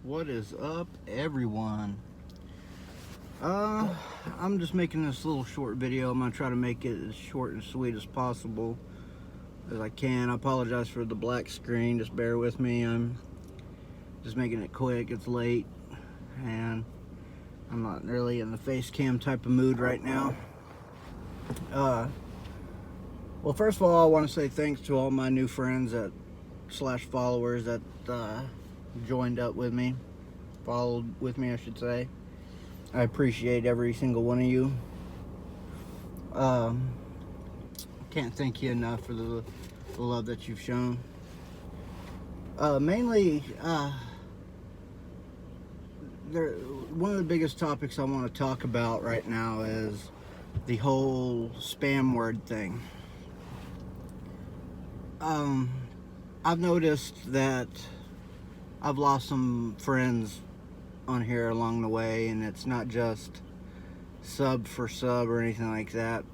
What is up, everyone? I'm just making this little short video. I'm gonna try to make it as short and sweet as possible as I can. I apologize for the black screen, just bear with me. I'm just making it quick. It's late and I'm not really in the face cam type of mood right now. Well, first of all, I want to say thanks to all my new friends / followers that joined up with me, followed with me, I should say. I appreciate every single one of you. Can't thank you enough for the love that you've shown. Mainly, one of the biggest topics I want to talk about right now is the whole spam word thing. I've noticed that I've lost some friends on here along the way, and it's not just sub for sub or anything like that.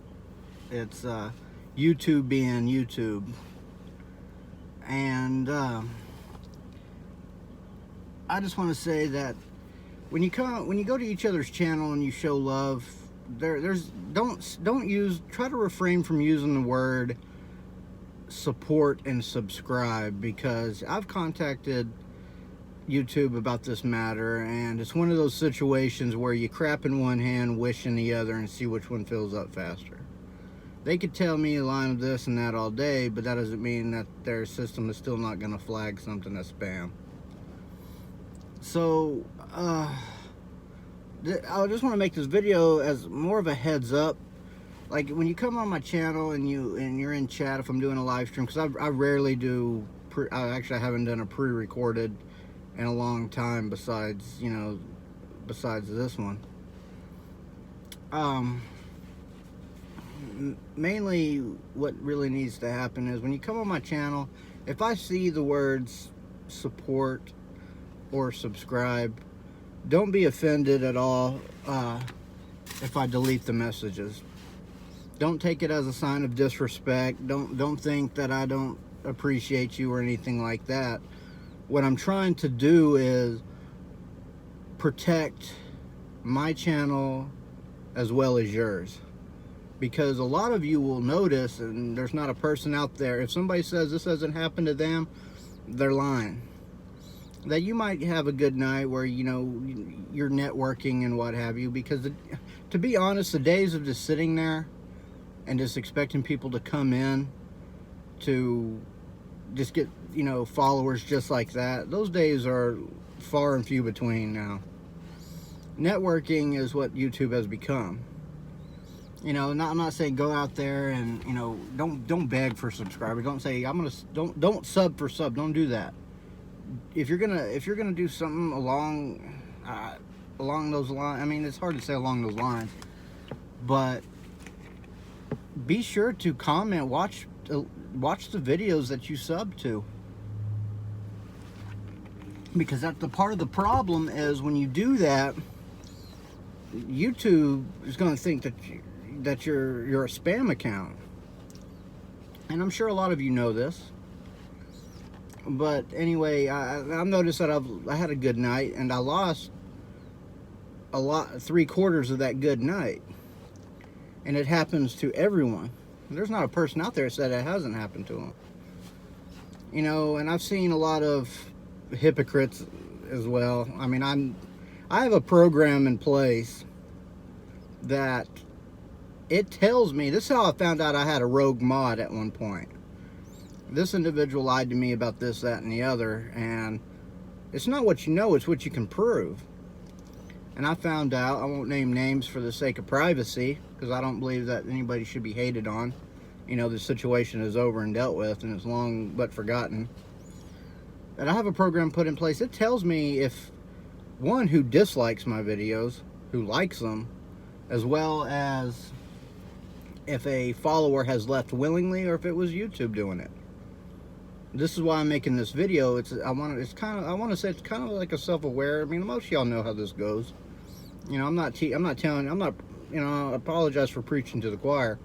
It's YouTube being YouTube. And I just want to say that when you go to each other's channel and you show love, try to refrain from using the word support and subscribe, because I've contacted YouTube about this matter, and it's one of those situations where you crap in one hand, wish in the other, and see which one fills up faster. They could tell me a line of this and that all day, but that doesn't mean that their system is still not going to flag something as spam. So I just want to make this video as more of a heads up. Like, when you come on my channel and you're in chat, if I'm doing a live stream, because I rarely do I haven't done a pre-recorded in a long time, besides this one. Mainly what really needs to happen is when you come on my channel, if I see the words support or subscribe, don't be offended at all if I delete the messages. Don't take it as a sign of disrespect. Don't think that I don't appreciate you or anything like that. What I'm trying to do is protect my channel as well as yours, because a lot of you will notice, and there's not a person out there, if somebody says this hasn't happened to them, they're lying. That you might have a good night where you're networking and what have you, because to be honest, the days of just sitting there and just expecting people to come in to just get followers just like that, those days are far and few between now. Networking is what YouTube has become. I'm not saying go out there and don't beg for subscribers. Don't say don't sub for sub. Don't do that. If you're gonna do something along those lines, I mean, it's hard to say along those lines, but be sure to comment, watch the videos that you sub to, because that's the part of the problem. Is when you do that, YouTube is going to think that you're a spam account, and I'm sure a lot of you know this. But anyway, I've noticed that I had a good night, and I lost 3/4 of that good night. And it happens to everyone. There's not a person out there that said it hasn't happened to them. And I've seen a lot of hypocrites as well. I mean, I have a program in place that it tells me, this is how I found out I had a rogue mod at one point. This individual lied to me about this, that, and the other, and it's not what you know, it's what you can prove. And I found out, I won't name names for the sake of privacy, because I don't believe that anybody should be hated on. The situation is over and dealt with, and it's long but forgotten. And I have a program put in place. It tells me if one who dislikes my videos, who likes them, as well as if a follower has left willingly or if it was YouTube doing it. This is why I'm making this video. I want to say it's kind of like a self-aware. I mean, most of y'all know how this goes. I apologize for preaching to the choir.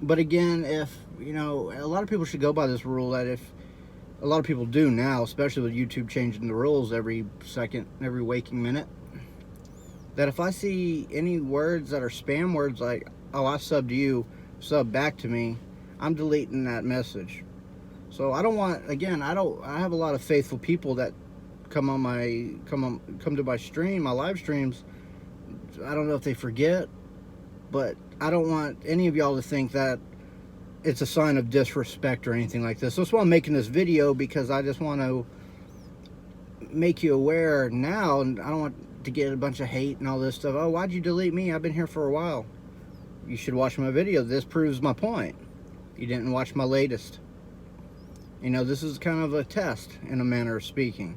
But again, if a lot of people should go by this rule that a lot of people do now, especially with YouTube changing the rules every second, every waking minute, that if I see any words that are spam words like, oh, I subbed you, sub back to me, I'm deleting that message. So I don't want, again, I have a lot of faithful people that come to my stream, my live streams. I don't know if they forget, but I don't want any of y'all to think that it's a sign of disrespect or anything like this. So that's why I'm making this video, because I just want to make you aware now, and I don't want to get a bunch of hate and all this stuff. Oh, why'd you delete me? I've been here for a while. You should watch my video. This proves my point. You didn't watch my latest. You know, this is kind of a test, in a manner of speaking.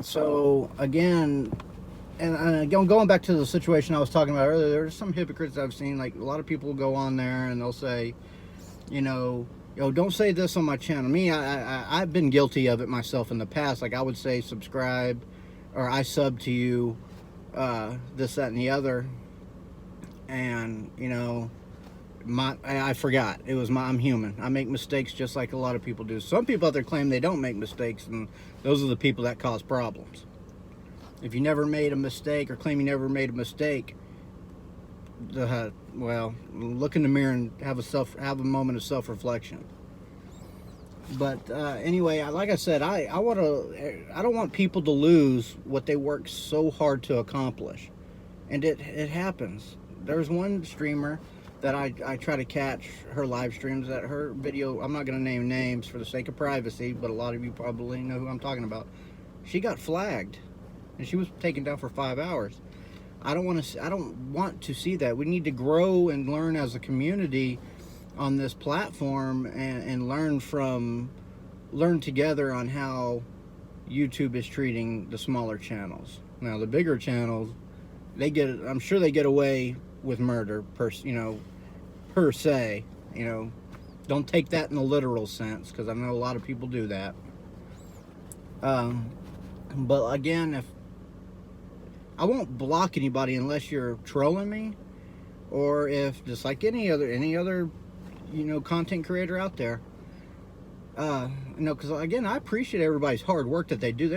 So, again, and going back to the situation I was talking about earlier, there's some hypocrites I've seen. Like, a lot of people go on there and they'll say, you know, yo, don't say this on my channel. Me, I've been guilty of it myself in the past. Like, I would say subscribe, or I sub to you, this, that, and the other. And, you know, I forgot. I'm human. I make mistakes just like a lot of people do. Some people out there claim they don't make mistakes, and those are the people that cause problems. If you never made a mistake, or claim you never made a mistake, well, look in the mirror and have a moment of self-reflection. But anyway, like I said, I don't want people to lose what they worked so hard to accomplish, and it happens. There's one streamer that I try to catch her live streams, that her video, I'm not going to name names for the sake of privacy, but a lot of you probably know who I'm talking about. She got flagged, and she was taken down for 5 hours. I don't want to see that. We need to grow and learn as a community on this platform, and learn together on how YouTube is treating the smaller channels. Now, the bigger channels, I'm sure they get away with murder, per se. You know, don't take that in the literal sense, because I know a lot of people do that. But again, if I won't block anybody unless you're trolling me, or if, just like any other you know, content creator out there. You know, because again, I appreciate everybody's hard work that they do.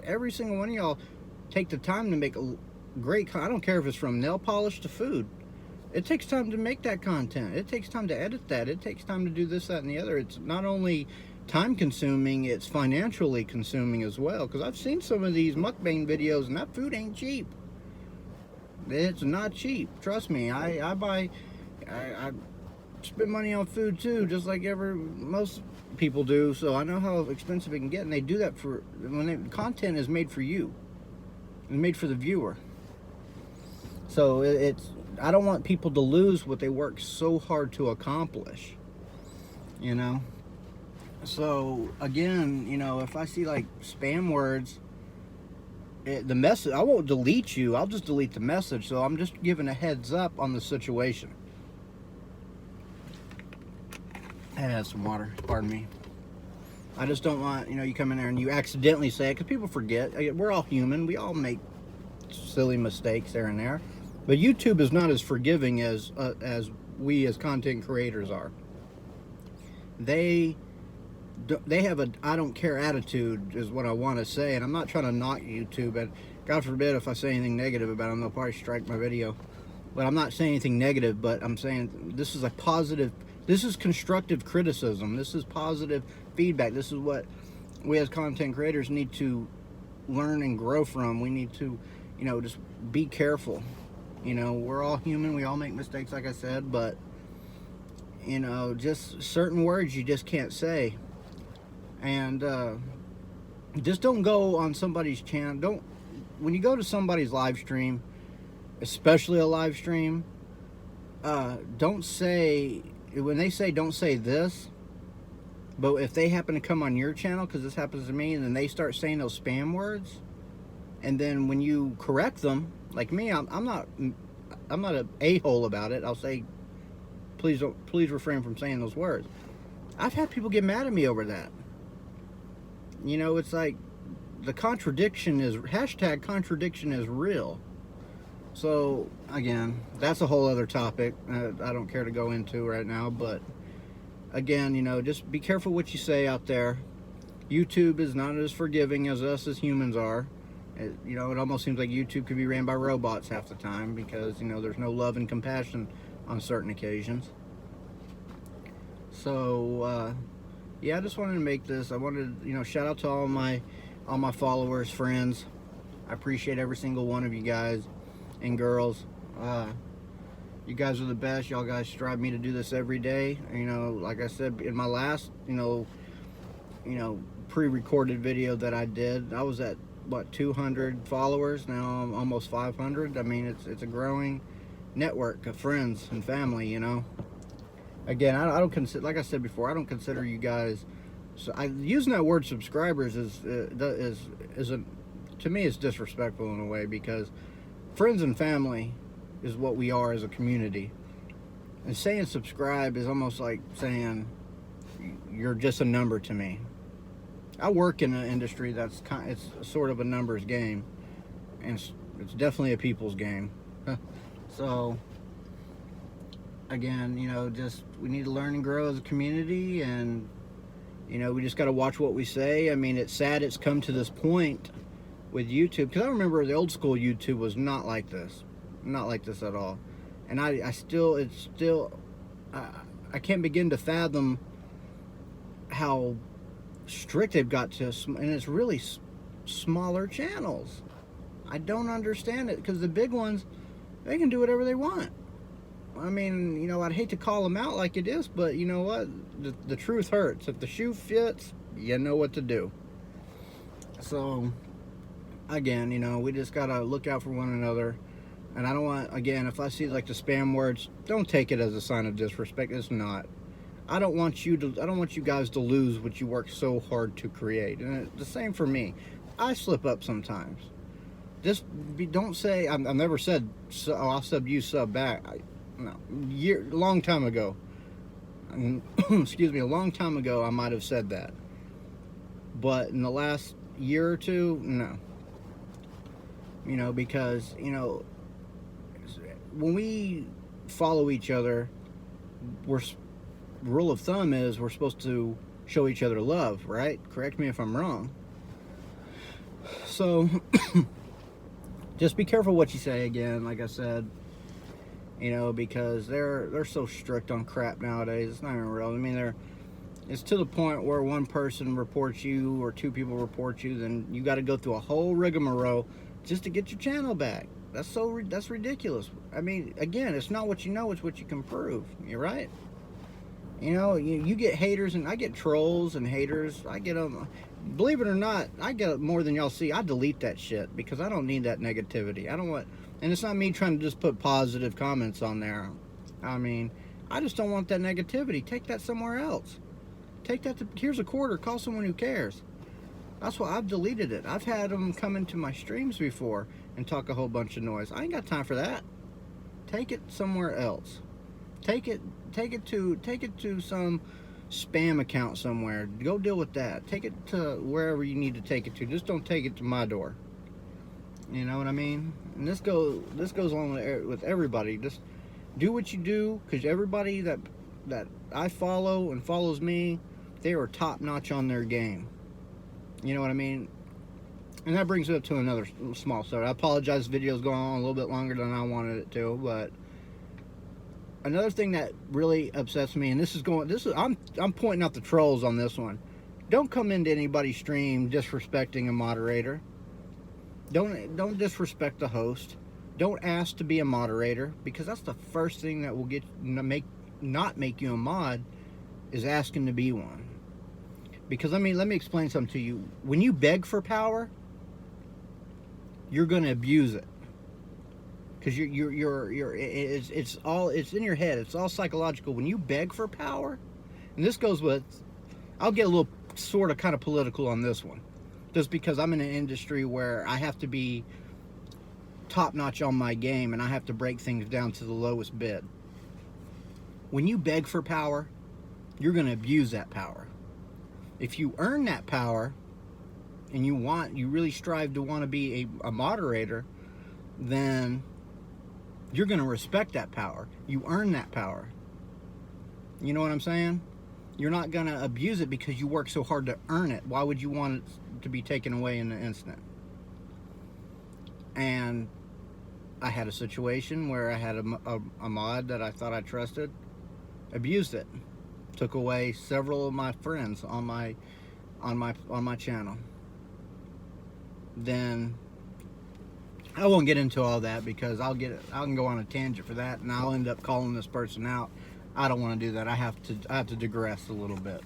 Every single one of y'all take the time to make a great. I don't care if it's from nail polish to food. It takes time to make that content. It takes time to edit that. It takes time to do this, that, and the other. It's not only time consuming, it's financially consuming as well. Because I've seen some of these mukbang videos, and that food ain't cheap. It's not cheap. Trust me. I spend money on food too, just like most people do. So I know how expensive it can get, and they do that content is made for you. It's made for the viewer. So I don't want people to lose what they work so hard to accomplish, you know. So again, you know, if I see like spam words, the message, I won't delete you, I'll just delete the message. So I'm just giving a heads up on the situation. I had some water, pardon me. I just don't want, you know, you come in there and you accidentally say it, because people forget. We're all human. We all make silly mistakes there and there. But YouTube is not as forgiving as we as content creators are. They have a I don't care attitude, is what I want to say. And I'm not trying to knock YouTube, and God forbid if I say anything negative about them, they'll probably strike my video. But I'm not saying anything negative, but I'm saying this is a positive, this is constructive criticism. This is positive feedback. This is what we as content creators need to learn and grow from. We need to, you know, just be careful. You know, we're all human. We all make mistakes, like I said. But, you know, just certain words you just can't say. And just don't go on somebody's channel. When you go to somebody's live stream, especially a live stream, don't say, when they say don't say this, but if they happen to come on your channel, because this happens to me, and then they start saying those spam words, and then when you correct them, like me, I'm not an a-hole about it. I'll say, please refrain from saying those words. I've had people get mad at me over that. You know, it's like the contradiction is, hashtag contradiction is real. So again, that's a whole other topic I don't care to go into right now, but again, you know, just be careful what you say out there. YouTube is not as forgiving as us as humans are. You know, it almost seems like YouTube could be ran by robots half the time because, you know, there's no love and compassion on certain occasions. So, yeah, I just wanted to make this. I wanted, you know, shout out to all my followers, friends. I appreciate every single one of you guys and girls. You guys are the best. Y'all guys strive me to do this every day. You know, like I said in my last, you know, pre-recorded video that I did, I was at what, 200 followers. Now I'm almost 500. I mean, it's a growing network of friends and family. You know, again, I don't consider, like I said before, I don't consider you guys. So using that word subscribers is a, to me, it's disrespectful in a way, because friends and family is what we are as a community. And saying subscribe is almost like saying you're just a number to me. I work in an industry that's it's sort of a numbers game, and it's definitely a people's game. So again, you know, just we need to learn and grow as a community, and you know, we just got to watch what we say. I mean, it's sad it's come to this point with YouTube, because I remember the old school YouTube was not like this at all. And I can't begin to fathom how strict they've got to, and it's really smaller channels. I don't understand it, because the big ones, they can do whatever they want. I mean, you know, I'd hate to call them out like it is, but you know what? The truth hurts. If the shoe fits, you know what to do. So, again, you know, we just gotta look out for one another. And I don't want, again, if I see like the spam words, don't take it as a sign of disrespect. It's not. I don't want you guys to lose what you worked so hard to create. And it's the same for me. I slip up sometimes. Don't say, I've never said, so, oh, I'll sub you, sub back. Long time ago. Excuse me, a long time ago I might have said that. But in the last year or two, no. You know, because, you know, when we follow each other, rule of thumb is we're supposed to show each other love, right? Correct me if I'm wrong. So just be careful what you say, again, like I said, you know, because they're so strict on crap nowadays. It's not even real. I mean, it's to the point where one person reports you or two people report you, then you got to go through a whole rigmarole just to get your channel back. That's ridiculous. I mean, again, it's not what you know, it's what you can prove. You're right. You know, you get haters, and I get trolls and haters. I get them. Believe it or not, I get more than y'all see. I delete that shit because I don't need that negativity. I don't want, and it's not me trying to just put positive comments on there. I mean, I just don't want that negativity. Take that somewhere else. Take that to, here's a quarter, call someone who cares. That's why I've deleted it. I've had them come into my streams before and talk a whole bunch of noise. I ain't got time for that. Take it somewhere else. Take it to some spam account somewhere. Go deal with that. Take it to wherever you need to take it to. Just don't take it to my door. You know what I mean? And this goes on with everybody. Just do what you do, because everybody that I follow and follows me, they are top notch on their game. You know what I mean? And that brings it up to another small story. I apologize, the video's going on a little bit longer than I wanted it to, but another thing that really upsets me, and I'm pointing out the trolls on this one. Don't come into anybody's stream disrespecting a moderator. Don't disrespect the host. Don't ask to be a moderator, because that's the first thing that will not make you a mod, is asking to be one. Because let me explain something to you. When you beg for power, you're going to abuse it. Because it's in your head. It's all psychological. When you beg for power, and this goes with, I'll get a little sort of kind of political on this one, just because I'm in an industry where I have to be top notch on my game, and I have to break things down to the lowest bid. When you beg for power, you're going to abuse that power. If you earn that power, and you really strive to want to be a moderator, then you're going to respect that power. You earn that power. You know what I'm saying? You're not going to abuse it because you work so hard to earn it. Why would you want it to be taken away in an instant? And I had a situation where I had a mod that I thought I trusted, abused it, took away several of my friends on my channel. Then I won't get into all that because I can go on a tangent for that, and I'll end up calling this person out. I don't want to do that. I have to digress a little bit.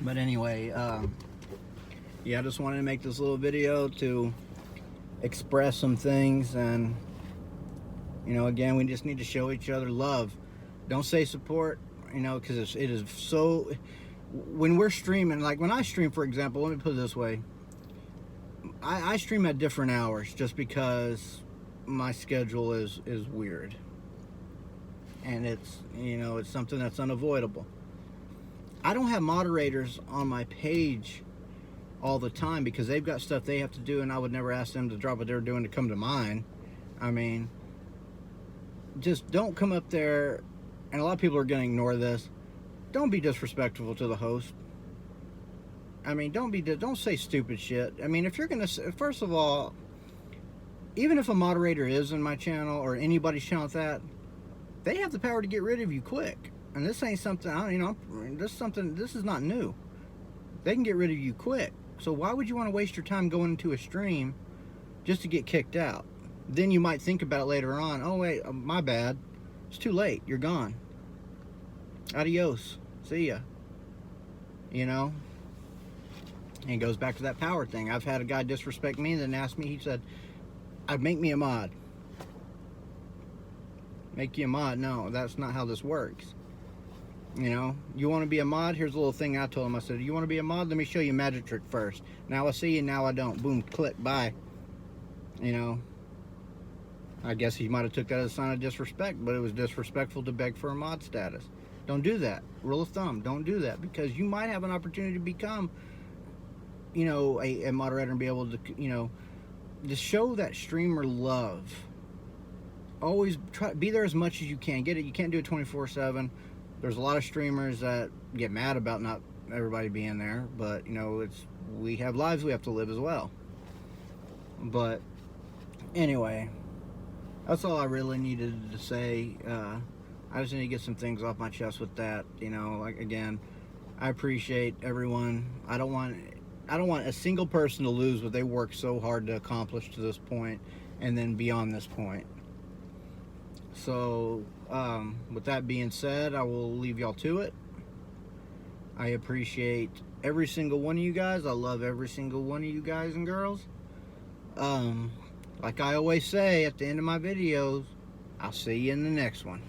But anyway, yeah, I just wanted to make this little video to express some things, and you know, again, we just need to show each other love. Don't say support, you know, because it is so. When we're streaming, like when I stream, for example, let me put it this way. I stream at different hours just because my schedule is weird, and it's, you know, it's something that's unavoidable. I don't have moderators on my page all the time because they've got stuff they have to do, and I would never ask them to drop what they're doing to come to mine. I mean, just don't come up there, and a lot of people are going to ignore this. Don't be disrespectful to the host. I mean, don't say stupid shit. I mean, if you're going to, first of all, even if a moderator is in my channel or anybody's channel like that, they have the power to get rid of you quick. And this ain't something, you know, this is not new. They can get rid of you quick. So why would you want to waste your time going into a stream just to get kicked out? Then you might think about it later on. Oh, wait, my bad. It's too late. You're gone. Adios. See ya. You know? And it goes back to that power thing. I've had a guy disrespect me and then ask me, he said, I'd make me a mod. Make you a mod? No, that's not how this works. You know, you want to be a mod? Here's a little thing I told him. I said, you want to be a mod? Let me show you a magic trick first. Now I see you, now I don't. Boom, click, bye. You know, I guess he might have took that as a sign of disrespect, but it was disrespectful to beg for a mod status. Don't do that. Rule of thumb, don't do that, because you might have an opportunity to become, you know, a moderator and be able to, you know, just show that streamer love. Always try be there as much as you can. Get it. You can't do it 24/7. There's a lot of streamers that get mad about not everybody being there, but you know, we have lives we have to live as well. But anyway, that's all I really needed to say. I just need to get some things off my chest with that. You know, like, again, I appreciate everyone. I don't want a single person to lose what they worked so hard to accomplish to this point, and then beyond this point. So, with that being said, I will leave y'all to it. I appreciate every single one of you guys. I love every single one of you guys and girls. Like I always say at the end of my videos, I'll see you in the next one.